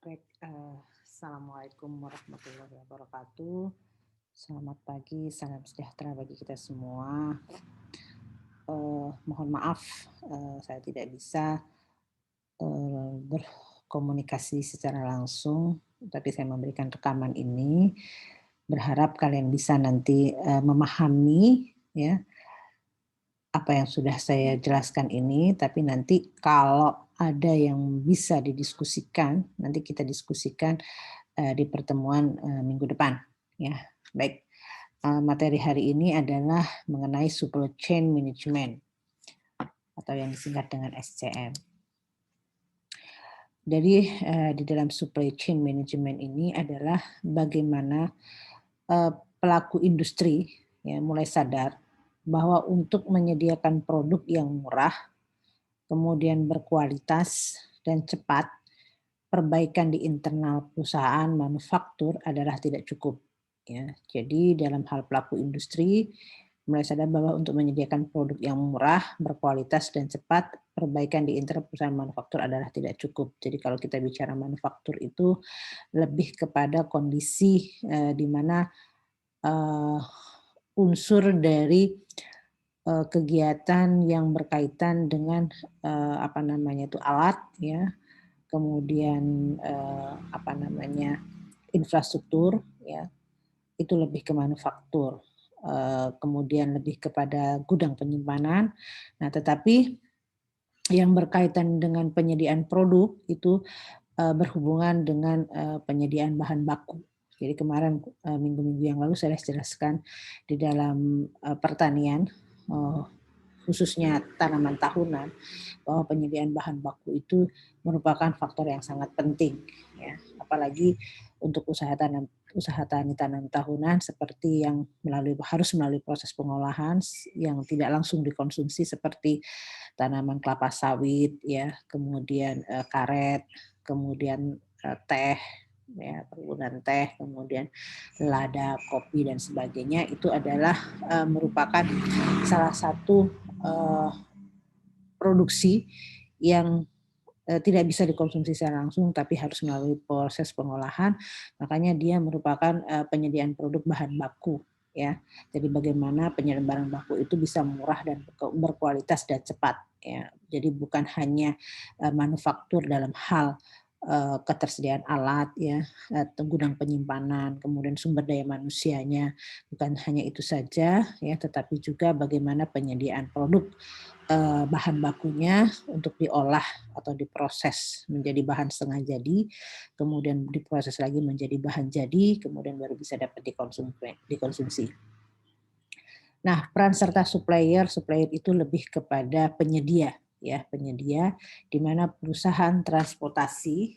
Baik, Assalamualaikum warahmatullahi wabarakatuh. Selamat pagi, salam sejahtera bagi kita semua. Mohon maaf, saya tidak bisa berkomunikasi secara langsung, tapi saya memberikan rekaman ini. Berharap kalian bisa nanti memahami ya apa yang sudah saya jelaskan ini, tapi nanti kalau ada yang bisa didiskusikan, nanti kita diskusikan di pertemuan minggu depan. Ya, baik. Materi hari ini adalah mengenai supply chain management atau yang disingkat dengan SCM. Jadi di dalam supply chain management ini adalah bagaimana pelaku industri ya mulai sadar bahwa untuk menyediakan produk yang murah, kemudian berkualitas dan cepat, perbaikan di internal perusahaan manufaktur adalah tidak cukup. Ya, jadi dalam hal pelaku industri mulai sadar bahwa untuk menyediakan produk yang murah, berkualitas dan cepat, perbaikan di internal perusahaan manufaktur adalah tidak cukup. Jadi kalau kita bicara manufaktur itu lebih kepada kondisi di mana unsur dari kegiatan yang berkaitan dengan alat ya, kemudian infrastruktur ya, itu lebih ke manufaktur. Kemudian lebih kepada gudang penyimpanan. Nah, tetapi yang berkaitan dengan penyediaan produk itu berhubungan dengan penyediaan bahan baku. Jadi kemarin minggu-minggu yang lalu saya jelaskan di dalam pertanian, khususnya tanaman tahunan, bahwa penyediaan bahan baku itu merupakan faktor yang sangat penting, ya. Apalagi untuk usaha tani tanam tahunan seperti yang harus melalui proses pengolahan yang tidak langsung dikonsumsi seperti tanaman kelapa sawit, ya, kemudian karet, kemudian teh, ya, perkebunan teh, kemudian lada, kopi dan sebagainya, itu adalah merupakan salah satu produksi yang tidak bisa dikonsumsi secara langsung tapi harus melalui proses pengolahan. Makanya dia merupakan penyediaan produk bahan baku ya. Jadi bagaimana penyediaan bahan baku itu bisa murah dan berkualitas dan cepat ya. Jadi bukan hanya manufaktur dalam hal ketersediaan alat ya, gudang penyimpanan, kemudian sumber daya manusianya, bukan hanya itu saja ya, tetapi juga bagaimana penyediaan produk bahan bakunya untuk diolah atau diproses menjadi bahan setengah jadi, kemudian diproses lagi menjadi bahan jadi, kemudian baru bisa dapat dikonsumsi. Nah, peran serta supplier itu lebih kepada penyedia ya, penyedia di mana perusahaan transportasi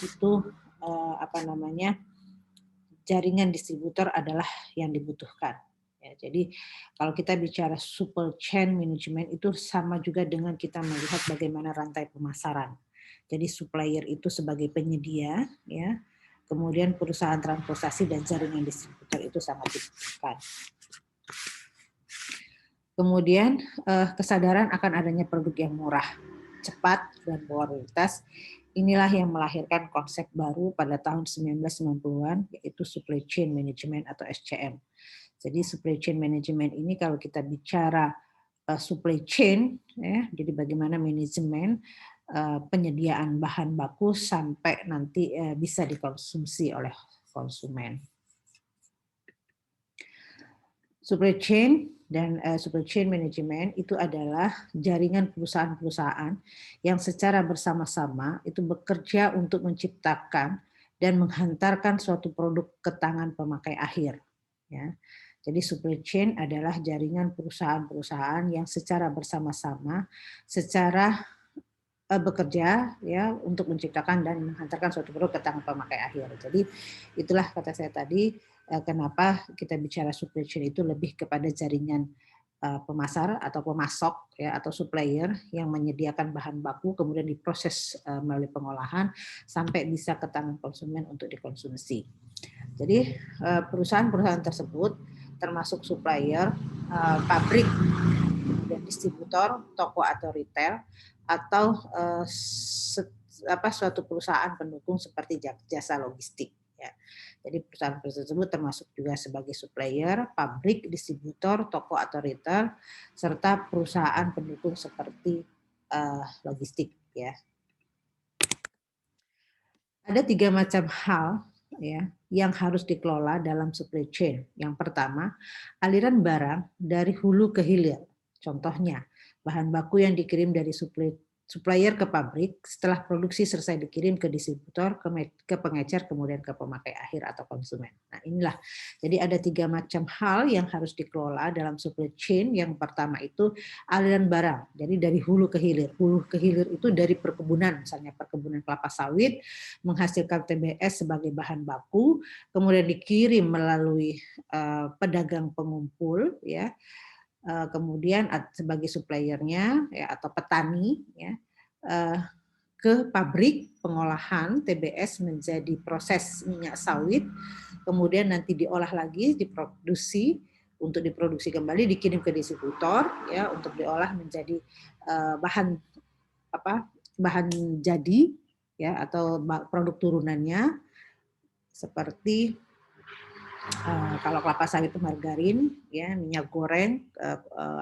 itu jaringan distributor adalah yang dibutuhkan. Ya, jadi kalau kita bicara supply chain management itu sama juga dengan kita melihat bagaimana rantai pemasaran. Jadi supplier itu sebagai penyedia, ya, kemudian perusahaan transportasi dan jaringan distributor itu sangat dibutuhkan. Kemudian kesadaran akan adanya produk yang murah, cepat, dan berkualitas, inilah yang melahirkan konsep baru pada tahun 1990-an, yaitu supply chain management atau SCM. Jadi supply chain management ini kalau kita bicara supply chain, ya, jadi bagaimana manajemen penyediaan bahan baku sampai nanti bisa dikonsumsi oleh konsumen. Supply chain dan supply chain management itu adalah jaringan perusahaan-perusahaan yang secara bersama-sama itu bekerja untuk menciptakan dan menghantarkan suatu produk ke tangan pemakai akhir. Ya. Jadi supply chain adalah jaringan perusahaan-perusahaan yang secara bersama-sama, secara bekerja ya untuk menciptakan dan menghantarkan suatu produk ke tangan pemakai akhir. Jadi itulah kata saya tadi kenapa kita bicara supply chain itu lebih kepada jaringan pemasar atau pemasok ya atau supplier yang menyediakan bahan baku kemudian diproses melalui pengolahan sampai bisa ke tangan konsumen untuk dikonsumsi. Jadi perusahaan-perusahaan tersebut termasuk supplier, pabrik, dan distributor, toko atau retail atau suatu perusahaan pendukung seperti jasa logistik. Ya. Jadi perusahaan tersebut termasuk juga sebagai supplier, pabrik, distributor, toko atau retail, serta perusahaan pendukung seperti logistik. Ya. Ada 3 macam hal ya yang harus dikelola dalam supply chain. Yang pertama, aliran barang dari hulu ke hilir. Contohnya, bahan baku yang dikirim dari supplier ke pabrik, setelah produksi selesai dikirim ke distributor, ke pengecer, kemudian ke pemakai akhir atau konsumen. Nah inilah, jadi ada 3 macam hal yang harus dikelola dalam supply chain. Yang pertama itu aliran barang, jadi dari hulu ke hilir. Hulu ke hilir itu dari perkebunan, misalnya perkebunan kelapa sawit, menghasilkan TBS sebagai bahan baku, kemudian dikirim melalui pedagang pengumpul, ya, kemudian sebagai suppliernya ya, atau petani ya, ke pabrik pengolahan TBS menjadi proses minyak sawit, kemudian nanti diolah lagi, untuk diproduksi kembali, dikirim ke distributor ya untuk diolah menjadi bahan jadi ya atau produk turunannya seperti kalau kelapa sawit itu margarin, ya, minyak goreng,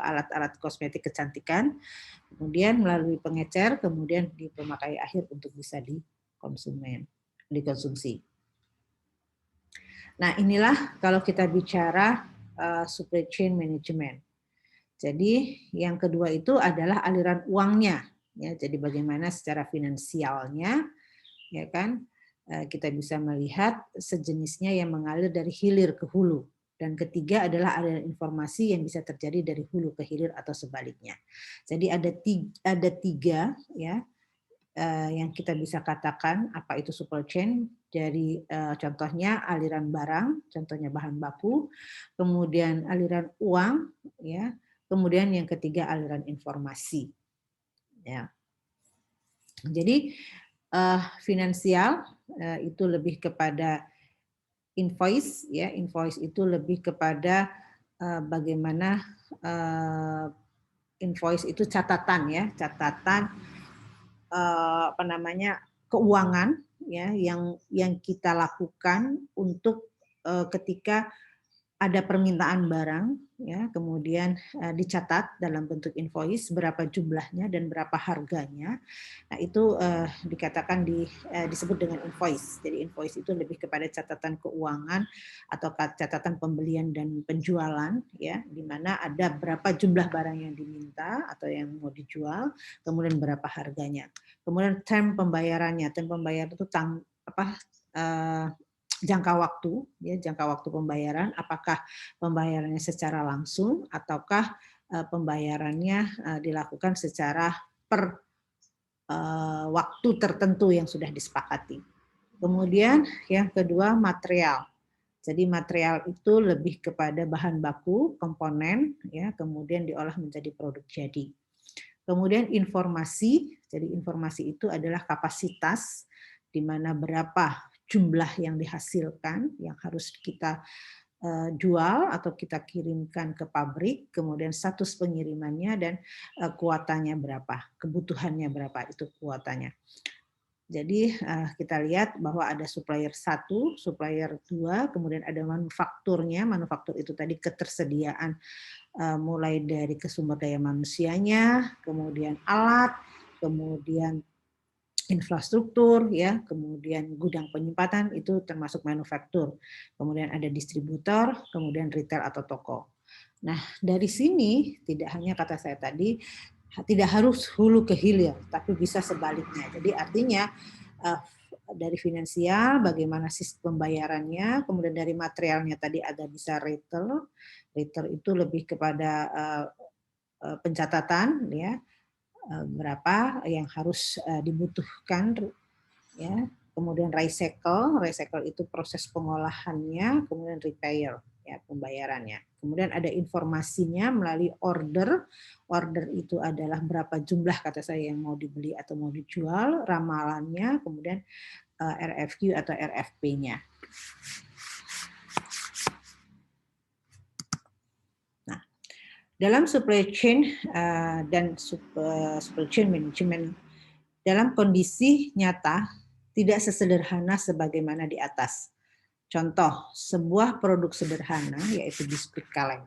alat-alat kosmetik kecantikan, kemudian melalui pengecer, kemudian di pemakai akhir untuk bisa dikonsumsi. Nah inilah kalau kita bicara supply chain management. Jadi yang kedua itu adalah aliran uangnya, ya. Jadi bagaimana secara finansialnya, ya kan? Kita bisa melihat sejenisnya yang mengalir dari hilir ke hulu. Dan ketiga adalah aliran informasi yang bisa terjadi dari hulu ke hilir atau sebaliknya. Jadi ada tiga ya yang kita bisa katakan apa itu supply chain. Dari contohnya aliran barang, contohnya bahan baku, kemudian aliran uang, ya, kemudian yang ketiga aliran informasi. Ya. Jadi finansial itu lebih kepada invoice, ya. Invoice itu lebih kepada bagaimana invoice itu catatan, ya, catatan keuangan, ya, yang kita lakukan untuk ketika ada permintaan barang, ya, kemudian dicatat dalam bentuk invoice berapa jumlahnya dan berapa harganya. Nah itu dikatakan disebut dengan invoice. Jadi invoice itu lebih kepada catatan keuangan atau catatan pembelian dan penjualan, ya, di mana ada berapa jumlah barang yang diminta atau yang mau dijual, kemudian berapa harganya. Kemudian term pembayarannya, term pembayaran itu jangka waktu, ya, jangka waktu pembayaran, apakah pembayarannya secara langsung ataukah pembayarannya dilakukan secara per waktu tertentu yang sudah disepakati. Kemudian yang kedua material. Jadi material itu lebih kepada bahan baku, komponen, ya, kemudian diolah menjadi produk jadi. Kemudian informasi, jadi informasi itu adalah kapasitas di mana berapa jumlah yang dihasilkan yang harus kita jual atau kita kirimkan ke pabrik, kemudian status pengirimannya dan kuotanya berapa, kebutuhannya berapa itu kuotanya. Jadi kita lihat bahwa ada supplier 1, supplier 2, kemudian ada manufakturnya. Manufaktur itu tadi ketersediaan mulai dari sumber daya manusianya, kemudian alat, kemudian infrastruktur, ya, kemudian gudang penyimpanan itu termasuk manufaktur. Kemudian ada distributor, kemudian retail atau toko. Nah, dari sini tidak hanya kata saya tadi tidak harus hulu ke hilir, tapi bisa sebaliknya. Jadi artinya dari finansial bagaimana sistem pembayarannya, kemudian dari materialnya tadi ada bisa retail. Retail itu lebih kepada pencatatan, ya, berapa yang harus dibutuhkan, ya, kemudian recycle itu proses pengolahannya, kemudian repair, ya, pembayarannya. Kemudian ada informasinya melalui order itu adalah berapa jumlah kata saya yang mau dibeli atau mau dijual, ramalannya, kemudian RFQ atau RFP-nya. Nah, Dalam supply chain dan supply chain management dalam kondisi nyata tidak sesederhana sebagaimana di atas. Contoh, sebuah produk sederhana yaitu biskuit kaleng.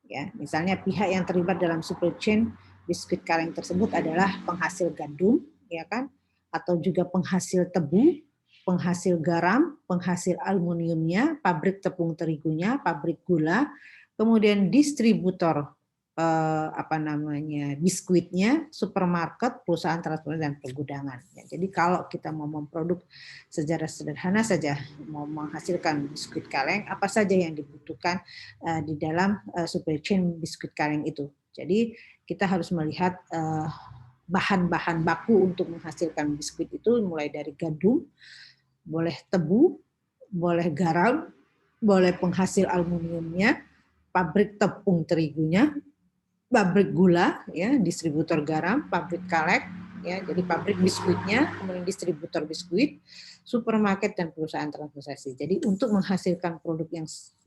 Ya, misalnya pihak yang terlibat dalam supply chain biskuit kaleng tersebut adalah penghasil gandum, ya kan, atau juga penghasil tebu, penghasil garam, penghasil aluminiumnya, pabrik tepung terigunya, pabrik gula, kemudian distributor biskuitnya, supermarket, perusahaan transportasi dan pergudangan. Ya, jadi kalau kita mau memproduk secara sederhana saja, mau menghasilkan biskuit kaleng, apa saja yang dibutuhkan di dalam supply chain biskuit kaleng itu. Jadi kita harus melihat bahan-bahan baku untuk menghasilkan biskuit itu mulai dari gandum, boleh tebu, boleh garam, boleh penghasil aluminiumnya, pabrik tepung terigunya, pabrik gula, ya, distributor garam, pabrik kaleng, ya, jadi pabrik biskuitnya, kemudian distributor biskuit, supermarket dan perusahaan transportasi. Jadi untuk menghasilkan produk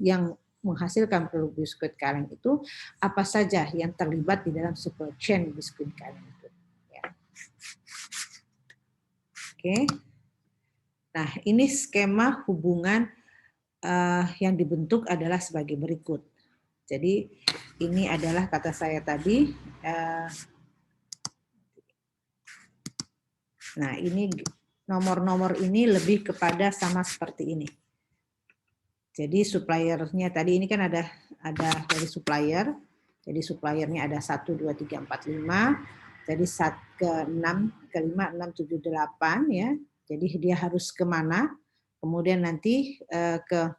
yang menghasilkan produk biskuit kaleng itu apa saja yang terlibat di dalam supply chain biskuit kaleng itu. Ya. Oke. Nah, ini skema hubungan yang dibentuk adalah sebagai berikut. Jadi ini adalah kata saya tadi. Nah, ini nomor-nomor ini lebih kepada sama seperti ini. Jadi suppliernya tadi ini kan ada dari supplier. Jadi suppliernya ada 1, 2, 3, 4, 5. Jadi ke 6, ke 5, 6, 7, 8 ya. Jadi dia harus kemana? Kemudian nanti ke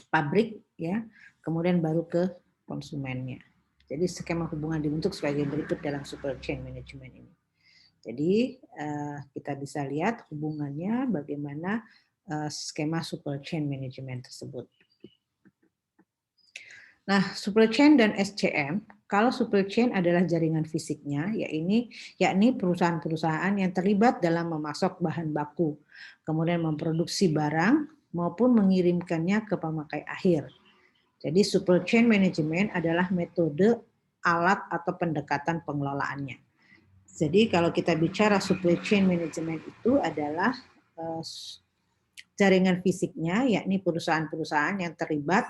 pabrik ya. Kemudian baru ke konsumennya. Jadi skema hubungan dibentuk sebagai berikut dalam supply chain management ini. Jadi kita bisa lihat hubungannya bagaimana skema supply chain management tersebut. Nah, supply chain dan SCM, kalau supply chain adalah jaringan fisiknya, yakni perusahaan-perusahaan yang terlibat dalam memasok bahan baku, kemudian memproduksi barang maupun mengirimkannya ke pemakai akhir. Jadi supply chain management adalah metode, alat atau pendekatan pengelolaannya. Jadi kalau kita bicara supply chain management itu adalah jaringan fisiknya, yakni perusahaan-perusahaan yang terlibat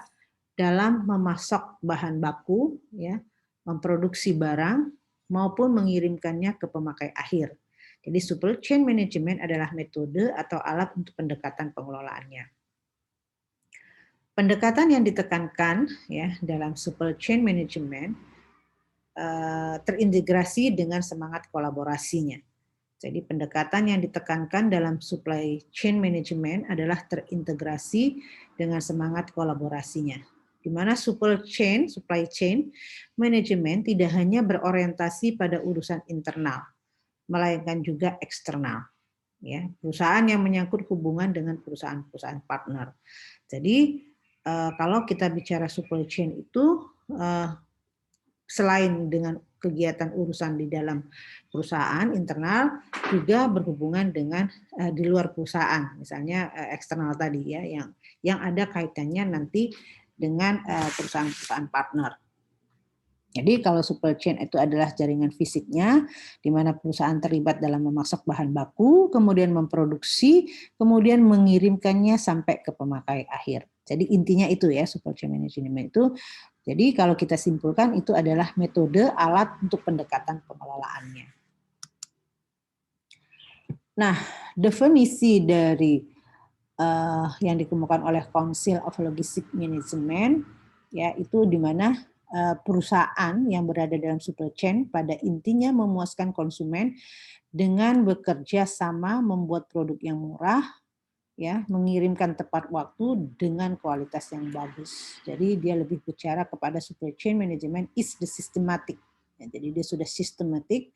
dalam memasok bahan baku, ya, memproduksi barang maupun mengirimkannya ke pemakai akhir. Jadi supply chain management adalah metode atau alat untuk pendekatan pengelolaannya. Pendekatan yang ditekankan ya dalam supply chain management terintegrasi dengan semangat kolaborasinya. Jadi pendekatan yang ditekankan dalam supply chain management adalah terintegrasi dengan semangat kolaborasinya. Di mana supply chain management tidak hanya berorientasi pada urusan internal, melainkan juga eksternal. Ya, perusahaan yang menyangkut hubungan dengan perusahaan-perusahaan partner. Jadi kalau kita bicara supply chain itu selain dengan kegiatan urusan di dalam perusahaan internal juga berhubungan dengan di luar perusahaan, misalnya eksternal tadi ya, yang ada kaitannya nanti dengan perusahaan-perusahaan partner. Jadi kalau supply chain itu adalah jaringan fisiknya, di mana perusahaan terlibat dalam memasok bahan baku, kemudian memproduksi, kemudian mengirimkannya sampai ke pemakai akhir. Jadi intinya itu ya supply chain management itu. Jadi kalau kita simpulkan itu adalah metode alat untuk pendekatan pengelolaannya. Nah, definisi dari yang dikemukakan oleh Council of Logistics Management ya itu di mana perusahaan yang berada dalam supply chain pada intinya memuaskan konsumen dengan bekerja sama membuat produk yang murah, ya, mengirimkan tepat waktu dengan kualitas yang bagus. Jadi dia lebih bicara kepada supply chain management is the systematic. Ya, jadi dia sudah sistematik,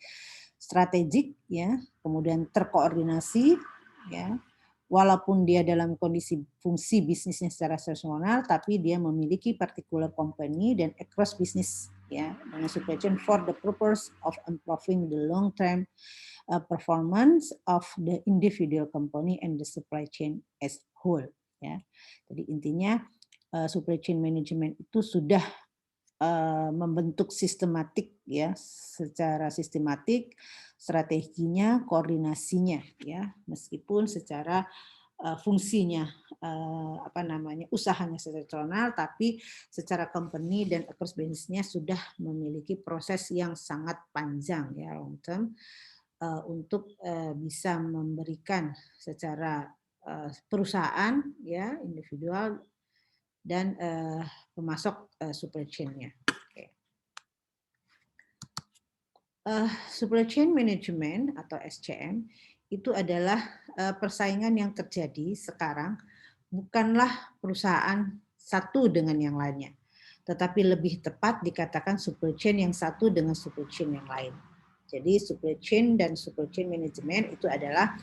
strategik, ya, kemudian terkoordinasi, ya. Walaupun dia dalam kondisi fungsi bisnisnya secara sesonal, tapi dia memiliki particular company dan across business ya dengan supply chain for the purpose of improving the long-term performance of the individual company and the supply chain as whole. Ya, jadi intinya supply chain management itu sudah membentuk sistematik ya, secara sistematik strateginya, koordinasinya ya, meskipun secara fungsinya usahanya situasional, tapi secara company dan across business-nya sudah memiliki proses yang sangat panjang ya, long term, untuk bisa memberikan secara perusahaan ya, individual dan pemasok supply chain-nya. Supply chain management atau SCM itu adalah persaingan yang terjadi sekarang, bukanlah perusahaan satu dengan yang lainnya, tetapi lebih tepat dikatakan supply chain yang satu dengan supply chain yang lain. Jadi supply chain dan supply chain management itu adalah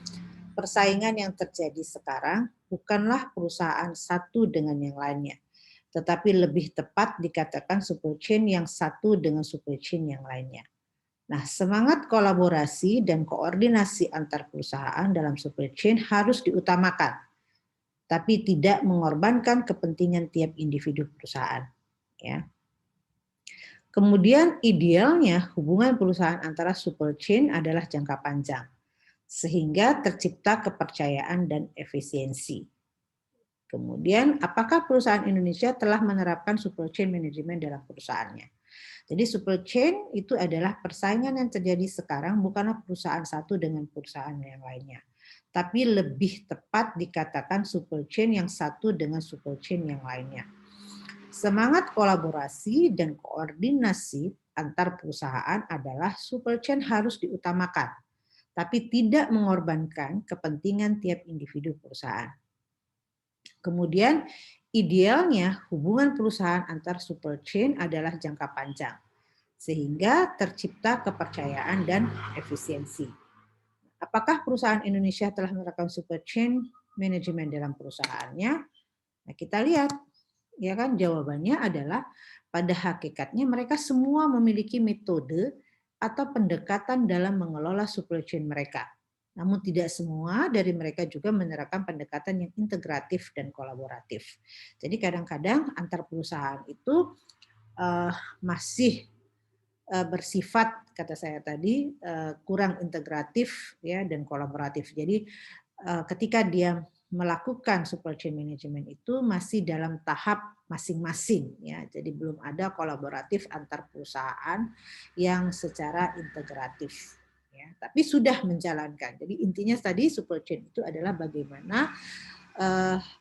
persaingan yang terjadi sekarang, bukanlah perusahaan satu dengan yang lainnya, tetapi lebih tepat dikatakan supply chain yang satu dengan supply chain yang lainnya. Nah, semangat kolaborasi dan koordinasi antar perusahaan dalam supply chain harus diutamakan, tapi tidak mengorbankan kepentingan tiap individu perusahaan. Ya. Kemudian idealnya hubungan perusahaan antara supply chain adalah jangka panjang, sehingga tercipta kepercayaan dan efisiensi. Kemudian, apakah perusahaan Indonesia telah menerapkan supply chain management dalam perusahaannya? Jadi supply chain itu adalah persaingan yang terjadi sekarang, bukanlah perusahaan satu dengan perusahaan yang lainnya, tapi lebih tepat dikatakan supply chain yang satu dengan supply chain yang lainnya. Semangat kolaborasi dan koordinasi antar perusahaan adalah supply chain harus diutamakan, tapi tidak mengorbankan kepentingan tiap individu perusahaan. Kemudian idealnya hubungan perusahaan antar supply chain adalah jangka panjang, sehingga tercipta kepercayaan dan efisiensi. Apakah perusahaan Indonesia telah menerapkan supply chain management dalam perusahaannya? Nah, kita lihat, ya kan, jawabannya adalah pada hakikatnya mereka semua memiliki metode atau pendekatan dalam mengelola supply chain mereka. Namun tidak semua dari mereka juga menerapkan pendekatan yang integratif dan kolaboratif. Jadi kadang-kadang antar perusahaan itu masih bersifat, kata saya tadi, kurang integratif ya dan kolaboratif. Jadi ketika dia melakukan supply chain management itu masih dalam tahap masing-masing ya. Jadi belum ada kolaboratif antar perusahaan yang secara integratif. Ya, tapi sudah menjalankan. Jadi intinya tadi supply chain itu adalah bagaimana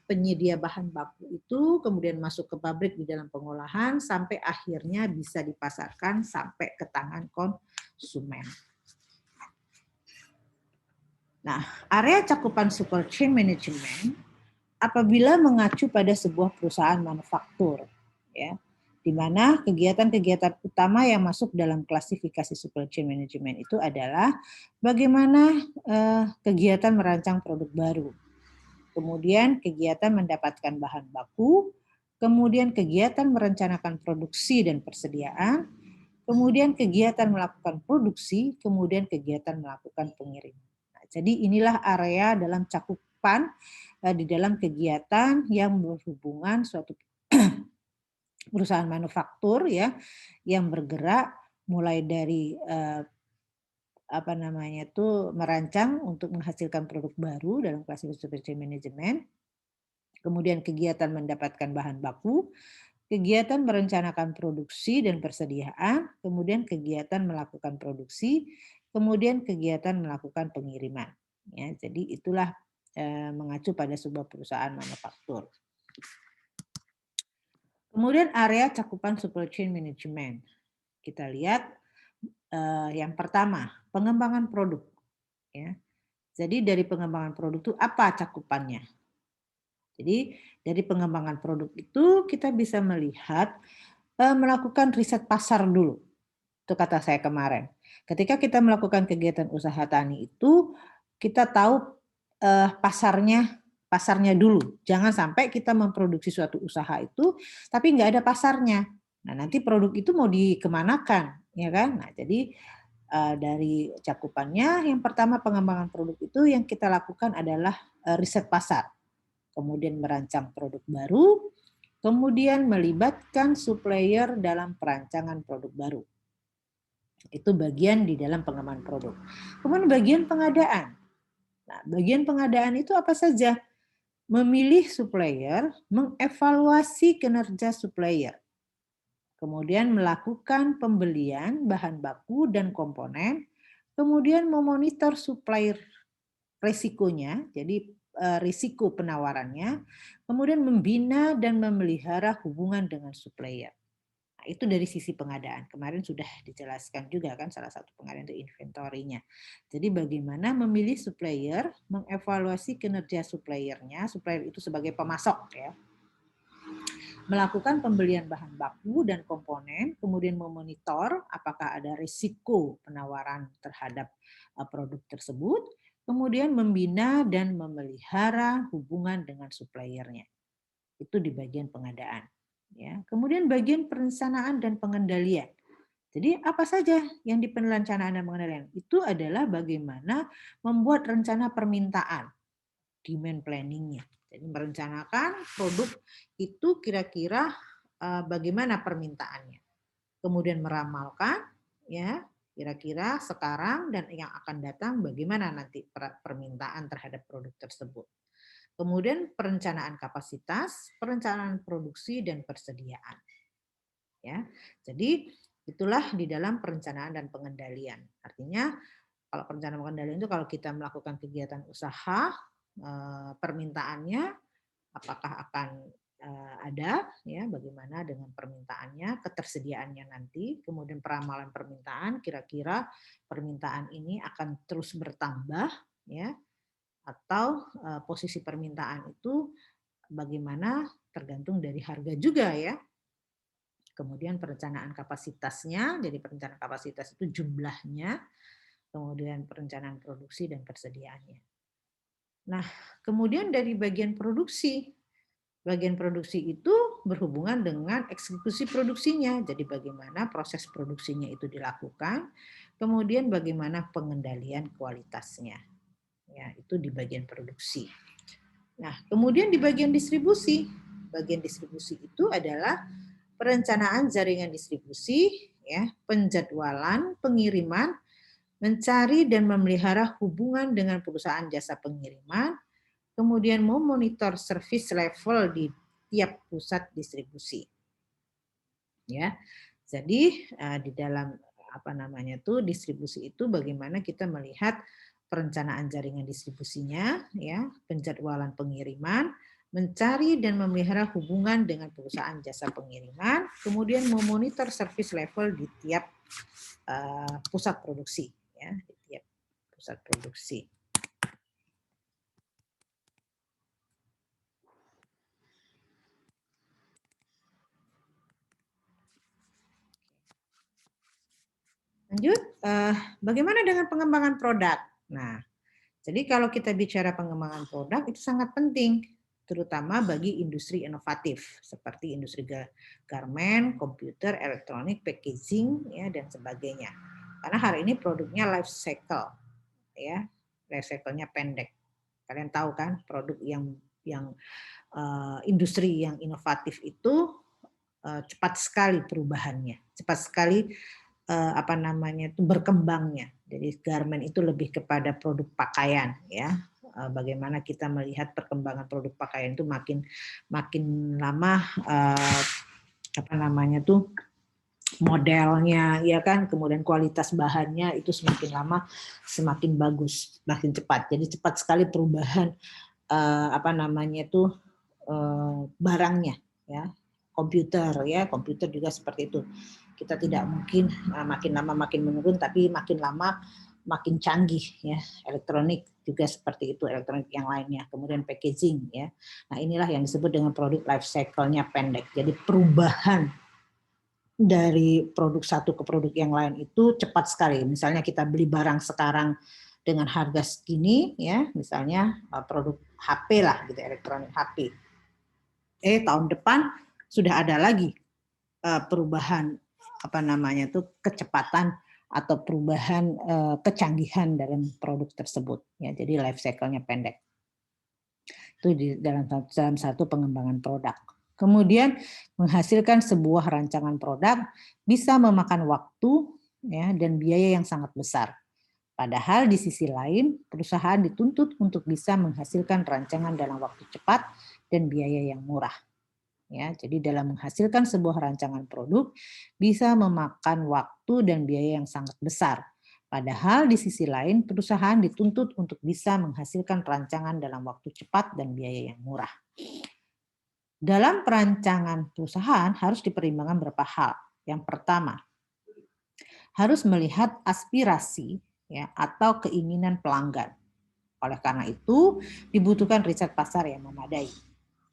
penyedia bahan baku itu kemudian masuk ke pabrik di dalam pengolahan sampai akhirnya bisa dipasarkan sampai ke tangan konsumen. Nah, area cakupan supply chain management apabila mengacu pada sebuah perusahaan manufaktur, ya, di mana kegiatan-kegiatan utama yang masuk dalam klasifikasi supply chain management itu adalah bagaimana kegiatan merancang produk baru, kemudian kegiatan mendapatkan bahan baku, kemudian kegiatan merencanakan produksi dan persediaan, kemudian kegiatan melakukan produksi, kemudian kegiatan melakukan pengiriman. Nah, jadi inilah area dalam cakupan di dalam kegiatan yang berhubungan suatu perusahaan manufaktur ya yang bergerak mulai dari merancang untuk menghasilkan produk baru dalam klasifikasi supply chain management, kemudian kegiatan mendapatkan bahan baku, kegiatan merencanakan produksi dan persediaan, kemudian kegiatan melakukan produksi, kemudian kegiatan melakukan pengiriman. Ya, jadi itulah mengacu pada sebuah perusahaan manufaktur. Kemudian area cakupan supply chain management. Kita lihat yang pertama, pengembangan produk. Ya. Jadi dari pengembangan produk itu apa cakupannya? Jadi dari pengembangan produk itu kita bisa melihat melakukan riset pasar dulu. Itu kata saya kemarin. Ketika kita melakukan kegiatan usaha tani itu kita tahu pasarnya dulu. Jangan sampai kita memproduksi suatu usaha itu tapi nggak ada pasarnya. Nah, nanti produk itu mau dikemanakan, ya kan? Nah, jadi dari cakupannya yang pertama pengembangan produk itu yang kita lakukan adalah riset pasar. Kemudian merancang produk baru, Kemudian melibatkan supplier dalam perancangan produk baru. Itu bagian di dalam pengembangan produk. Kemudian bagian pengadaan. Nah, bagian pengadaan itu apa saja? Memilih supplier, mengevaluasi kinerja supplier, kemudian melakukan pembelian bahan baku dan komponen, kemudian memonitor supplier resikonya, jadi risiko penawarannya, kemudian membina dan memelihara hubungan dengan supplier. Nah, itu dari sisi pengadaan. Kemarin sudah dijelaskan juga kan salah satu pengadaan itu inventory-nya. Jadi bagaimana memilih supplier, mengevaluasi kinerja suppliernya, supplier itu sebagai pemasok ya. Melakukan pembelian bahan baku dan komponen, kemudian memonitor apakah ada risiko penawaran terhadap produk tersebut, kemudian membina dan memelihara hubungan dengan suppliernya. Itu di bagian pengadaan. Ya. Kemudian bagian perencanaan dan pengendalian. Jadi apa saja yang di perencanaan dan pengendalian? Itu adalah bagaimana membuat rencana permintaan, demand planning-nya. Jadi merencanakan produk itu kira-kira bagaimana permintaannya. Kemudian meramalkan ya kira-kira sekarang dan yang akan datang bagaimana nanti permintaan terhadap produk tersebut. Kemudian perencanaan kapasitas, perencanaan produksi dan persediaan. Ya. Jadi itulah di dalam perencanaan dan pengendalian. Artinya kalau perencanaan pengendalian itu kalau kita melakukan kegiatan usaha, permintaannya apakah akan ada ya bagaimana dengan permintaannya, ketersediaannya nanti, kemudian peramalan permintaan, kira-kira permintaan ini akan terus bertambah ya atau posisi permintaan itu bagaimana tergantung dari harga juga ya. Kemudian perencanaan kapasitasnya, jadi perencanaan kapasitas itu jumlahnya, kemudian perencanaan produksi dan persediaannya. Nah, kemudian dari bagian produksi itu berhubungan dengan eksekusi produksinya. Jadi bagaimana proses produksinya itu dilakukan, kemudian bagaimana pengendalian kualitasnya. Ya, itu di bagian produksi. Nah, kemudian di bagian distribusi. Bagian distribusi itu adalah perencanaan jaringan distribusi, ya, penjadwalan pengiriman, mencari dan memelihara hubungan dengan perusahaan jasa pengiriman, kemudian memonitor service level di tiap pusat distribusi. Ya, jadi di dalam distribusi itu bagaimana kita melihat perencanaan jaringan distribusinya, ya, penjadwalan pengiriman, mencari dan memelihara hubungan dengan perusahaan jasa pengiriman, kemudian memonitor service level di tiap pusat produksi, ya, di tiap pusat produksi. Lanjut, bagaimana dengan pengembangan produk? Nah, jadi kalau kita bicara pengembangan produk itu sangat penting, terutama bagi industri inovatif seperti industri garment, komputer, elektronik, packaging, ya dan sebagainya. Karena hari ini produknya life cycle, ya, life cycle-nya pendek. Kalian tahu kan produk yang industri yang inovatif itu cepat sekali perubahannya, cepat sekali berkembangnya. Jadi garment itu lebih kepada produk pakaian ya. Bagaimana kita melihat perkembangan produk pakaian itu makin lama modelnya ya kan, kemudian kualitas bahannya itu semakin lama semakin bagus, makin cepat. Jadi cepat sekali perubahan barangnya ya. Komputer juga seperti itu. Kita tidak mungkin makin lama makin menurun, tapi makin lama makin canggih ya. Elektronik juga seperti itu, elektronik yang lainnya. Kemudian packaging ya. Nah, inilah yang disebut dengan produk life cycle-nya pendek. Jadi perubahan dari produk satu ke produk yang lain itu cepat sekali. Misalnya kita beli barang sekarang dengan harga segini ya, misalnya produk HP lah gitu, elektronik HP. Tahun depan sudah ada lagi perubahan kecepatan atau perubahan kecanggihan dalam produk tersebut ya. Jadi life cycle-nya pendek. Itu di dalam satu pengembangan produk. Kemudian menghasilkan sebuah rancangan produk bisa memakan waktu ya, dan biaya yang sangat besar. Padahal di sisi lain, perusahaan dituntut untuk bisa menghasilkan rancangan dalam waktu cepat dan biaya yang murah. Ya, jadi dalam menghasilkan sebuah rancangan produk bisa memakan waktu dan biaya yang sangat besar. Padahal di sisi lain, perusahaan dituntut untuk bisa menghasilkan rancangan dalam waktu cepat dan biaya yang murah. Dalam perancangan perusahaan harus dipertimbangkan beberapa hal. Yang pertama, harus melihat aspirasi ya, atau keinginan pelanggan. Oleh karena itu, dibutuhkan riset pasar yang memadai.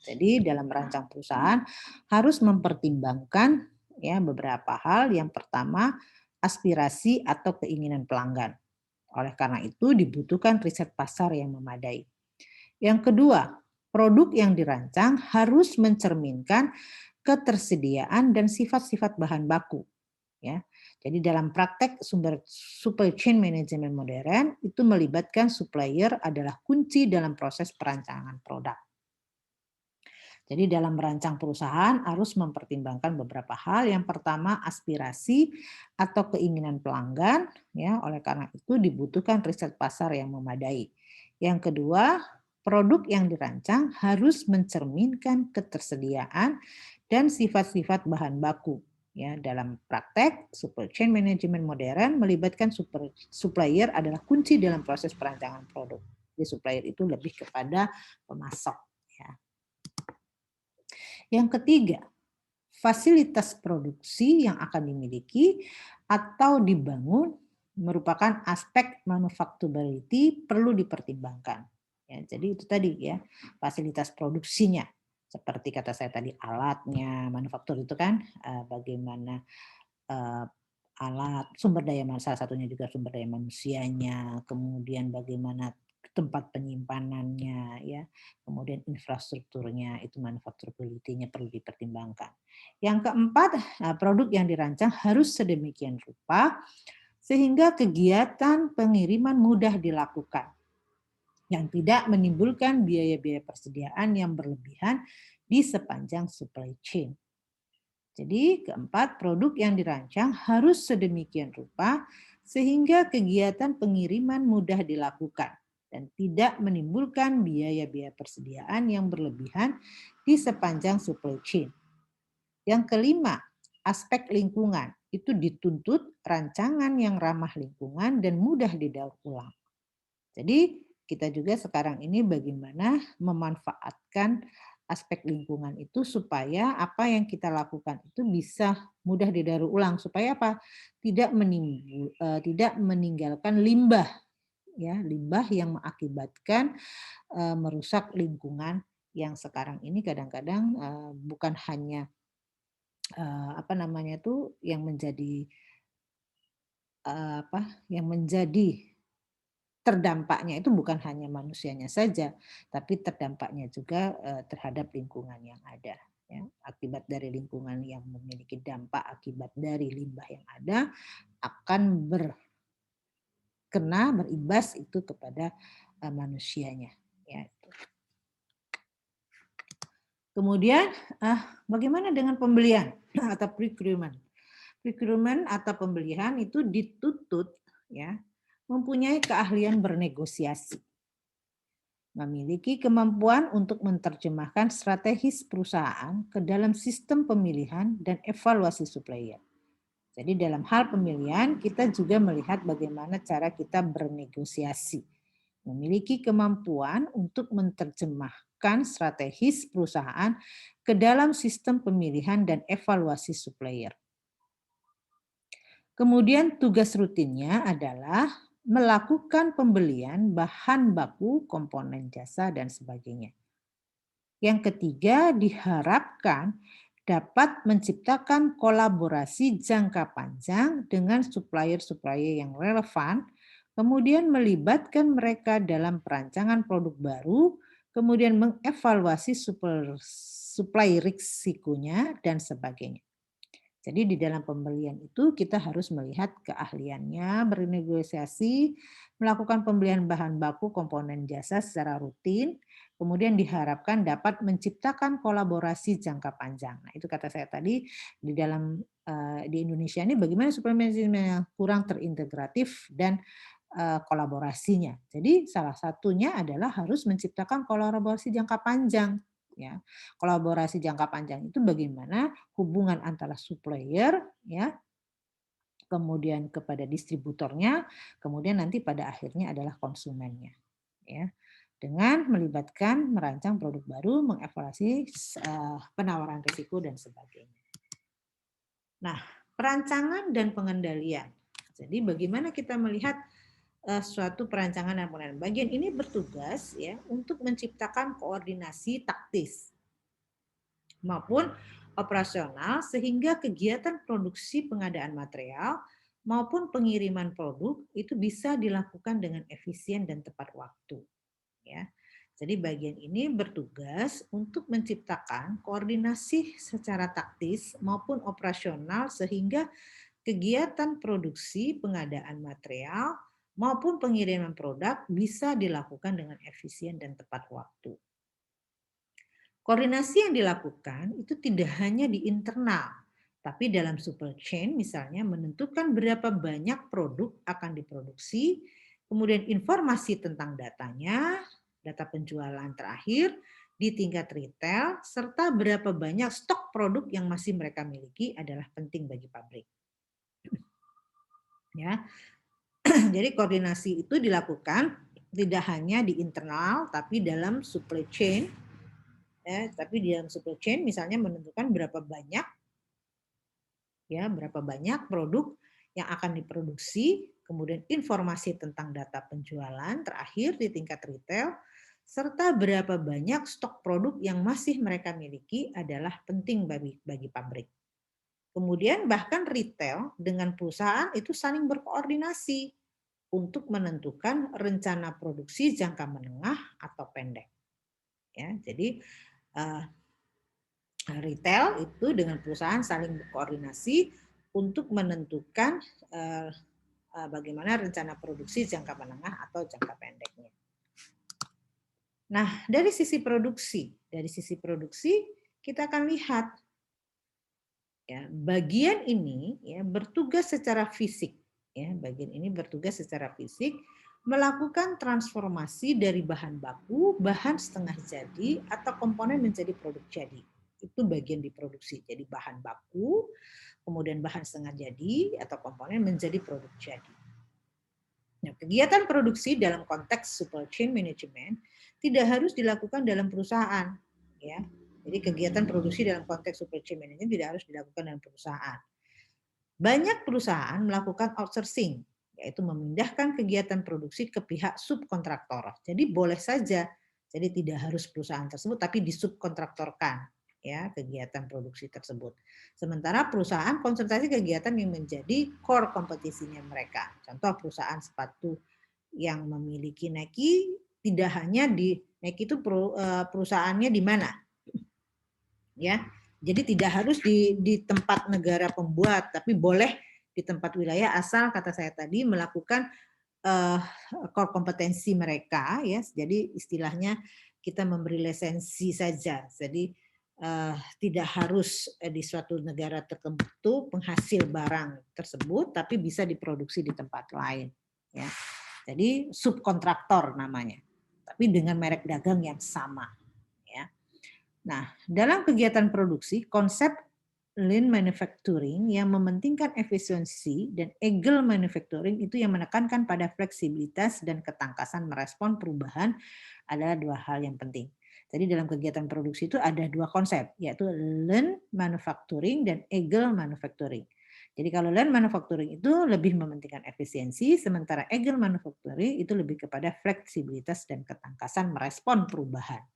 Jadi dalam merancang perusahaan harus mempertimbangkan ya beberapa hal. Yang pertama, aspirasi atau keinginan pelanggan. Oleh karena itu, dibutuhkan riset pasar yang memadai. Yang kedua, produk yang dirancang harus mencerminkan ketersediaan dan sifat-sifat bahan baku. Ya, jadi dalam praktek supply chain management modern itu melibatkan supplier adalah kunci dalam proses perancangan produk. Jadi dalam merancang perusahaan harus mempertimbangkan beberapa hal. Yang pertama aspirasi atau keinginan pelanggan, ya. Oleh karena itu dibutuhkan riset pasar yang memadai. Yang kedua, produk yang dirancang harus mencerminkan ketersediaan dan sifat-sifat bahan baku. Ya, dalam praktek supply chain management modern melibatkan supplier adalah kunci dalam proses perancangan produk. Jadi supplier itu lebih kepada pemasok. Ya. Yang ketiga, fasilitas produksi yang akan dimiliki atau dibangun merupakan aspek manufacturability perlu dipertimbangkan. Ya, jadi itu tadi ya, fasilitas produksinya. Seperti kata saya tadi, alatnya, manufaktur itu kan bagaimana alat, sumber daya, salah satunya juga sumber daya manusianya, kemudian bagaimana tempat penyimpanannya, ya, kemudian infrastrukturnya, itu manufacturability-nya perlu dipertimbangkan. Yang keempat, produk yang dirancang harus sedemikian rupa sehingga kegiatan pengiriman mudah dilakukan, yang tidak menimbulkan biaya-biaya persediaan yang berlebihan di sepanjang supply chain. Jadi keempat, produk yang dirancang harus sedemikian rupa sehingga kegiatan pengiriman mudah dilakukan dan tidak menimbulkan biaya-biaya persediaan yang berlebihan di sepanjang supply chain. Yang kelima, aspek lingkungan. Itu dituntut rancangan yang ramah lingkungan dan mudah didaur ulang. Jadi kita juga sekarang ini bagaimana memanfaatkan aspek lingkungan itu supaya apa yang kita lakukan itu bisa mudah didaur ulang, supaya apa? Tidak meninggalkan limbah, ya, limbah yang mengakibatkan merusak lingkungan yang sekarang ini kadang-kadang bukan hanya apa namanya itu yang menjadi terdampaknya itu bukan hanya manusianya saja, tapi terdampaknya juga terhadap lingkungan yang ada. Ya. Akibat dari lingkungan yang memiliki dampak akibat dari limbah yang ada akan berimbas itu kepada manusianya. Ya. Kemudian bagaimana dengan pembelian atau procurement? Procurement atau pembelian itu dituntut ya mempunyai keahlian bernegosiasi, memiliki kemampuan untuk menerjemahkan strategis perusahaan ke dalam sistem pemilihan dan evaluasi supplier. Jadi dalam hal pemilihan kita juga melihat bagaimana cara kita bernegosiasi, memiliki kemampuan untuk menerjemahkan strategis perusahaan ke dalam sistem pemilihan dan evaluasi supplier. Kemudian tugas rutinnya adalah melakukan pembelian bahan baku, komponen jasa, dan sebagainya. Yang ketiga, diharapkan dapat menciptakan kolaborasi jangka panjang dengan supplier-supplier yang relevan, kemudian melibatkan mereka dalam perancangan produk baru, kemudian mengevaluasi supply risikonya, dan sebagainya. Jadi di dalam pembelian itu kita harus melihat keahliannya, bernegosiasi, melakukan pembelian bahan baku, komponen jasa secara rutin, kemudian diharapkan dapat menciptakan kolaborasi jangka panjang. Nah, itu kata saya tadi di dalam di Indonesia ini bagaimana supaya manajemennya kurang terintegratif dan kolaborasinya. Jadi salah satunya adalah harus menciptakan kolaborasi jangka panjang, ya. Kolaborasi jangka panjang itu bagaimana hubungan antara supplier, ya, kemudian kepada distributornya, kemudian nanti pada akhirnya adalah konsumennya, ya. Dengan melibatkan merancang produk baru, mengevaluasi penawaran risiko dan sebagainya. Nah, perancangan dan pengendalian. Jadi bagaimana kita melihat suatu perancangan dan pengendalian. Bagian ini bertugas ya untuk menciptakan koordinasi taktis maupun operasional sehingga kegiatan produksi pengadaan material maupun pengiriman produk itu bisa dilakukan dengan efisien dan tepat waktu, ya. Jadi bagian ini bertugas untuk menciptakan koordinasi secara taktis maupun operasional sehingga kegiatan produksi pengadaan material maupun pengiriman produk bisa dilakukan dengan efisien dan tepat waktu. Koordinasi yang dilakukan itu tidak hanya di internal, tapi dalam supply chain misalnya menentukan berapa banyak produk akan diproduksi, kemudian informasi tentang datanya, data penjualan terakhir di tingkat retail, serta berapa banyak stok produk yang masih mereka miliki adalah penting bagi pabrik. Ya, jadi koordinasi itu dilakukan tidak hanya di internal, tapi dalam supply chain. Ya, tapi di dalam supply chain misalnya menentukan berapa banyak produk yang akan diproduksi, kemudian informasi tentang data penjualan terakhir di tingkat retail, serta berapa banyak stok produk yang masih mereka miliki adalah penting bagi pabrik. Kemudian bahkan retail dengan perusahaan itu saling berkoordinasi untuk menentukan rencana produksi jangka menengah atau pendek. Ya, jadi retail itu dengan perusahaan saling berkoordinasi untuk menentukan bagaimana rencana produksi jangka menengah atau jangka pendeknya. Nah, dari sisi produksi kita akan lihat ya, bagian ini ya bertugas secara fisik ya, bagian ini bertugas secara fisik melakukan transformasi dari bahan baku, bahan setengah jadi atau komponen menjadi produk jadi. Itu bagian diproduksi. Jadi bahan baku, kemudian bahan setengah jadi atau komponen menjadi produk jadi. Nah, kegiatan produksi dalam konteks supply chain management tidak harus dilakukan dalam perusahaan ya. Jadi kegiatan produksi dalam konteks supply chain management tidak harus dilakukan dalam perusahaan. Banyak perusahaan melakukan outsourcing, yaitu memindahkan kegiatan produksi ke pihak subkontraktor. Jadi boleh saja, jadi tidak harus perusahaan tersebut, tapi disubkontraktorkan ya kegiatan produksi tersebut. Sementara perusahaan konsentrasi kegiatan yang menjadi core kompetisinya mereka. Contoh perusahaan sepatu yang memiliki Nike, tidak hanya di Nike itu perusahaannya di mana, ya. Jadi tidak harus di tempat negara pembuat, tapi boleh di tempat wilayah asal kata saya tadi melakukan core kompetensi mereka, ya. Jadi istilahnya kita memberi lisensi saja. Jadi tidak harus di suatu negara tertentu penghasil barang tersebut, tapi bisa diproduksi di tempat lain. Ya. Jadi subkontraktor namanya, tapi dengan merek dagang yang sama. Ya. Nah, dalam kegiatan produksi, konsep lean manufacturing yang mementingkan efisiensi dan agile manufacturing itu yang menekankan pada fleksibilitas dan ketangkasan merespon perubahan adalah dua hal yang penting. Jadi dalam kegiatan produksi itu ada dua konsep, yaitu lean manufacturing dan agile manufacturing. Jadi kalau lean manufacturing itu lebih mementingkan efisiensi, sementara agile manufacturing itu lebih kepada fleksibilitas dan ketangkasan merespon perubahan.